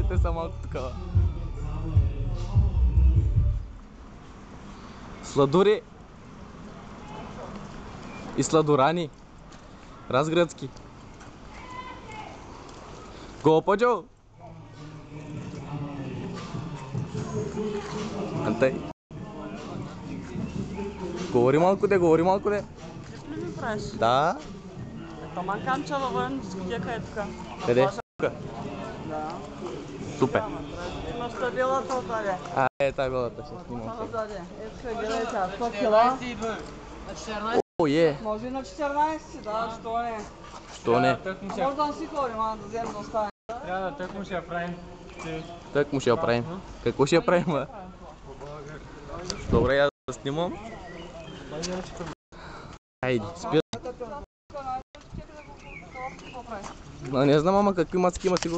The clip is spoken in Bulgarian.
Мацките са малко такава. Сладури и сладурани. Разградски. Гопаджо! Антай. Говори малко де, говори малко де. Клип ли ми правиш? Да. Ето манканча във военна дискотека е тук. Къде? Тук. Да. Супер. Имаш табелата отаде. Табелата ще снимам. Отаде. Ето гледай сега, 100 кила. О, е. Може и на 14, да, що не. Що не? Може да не си ходим, да вземем да оставим. Трябва да тък му ще я правим. Так му ще я правим. Какво ще я правим, бе? Добре, я да снимам. Айде, спи. Не знам, ама какви мацки има, сигурно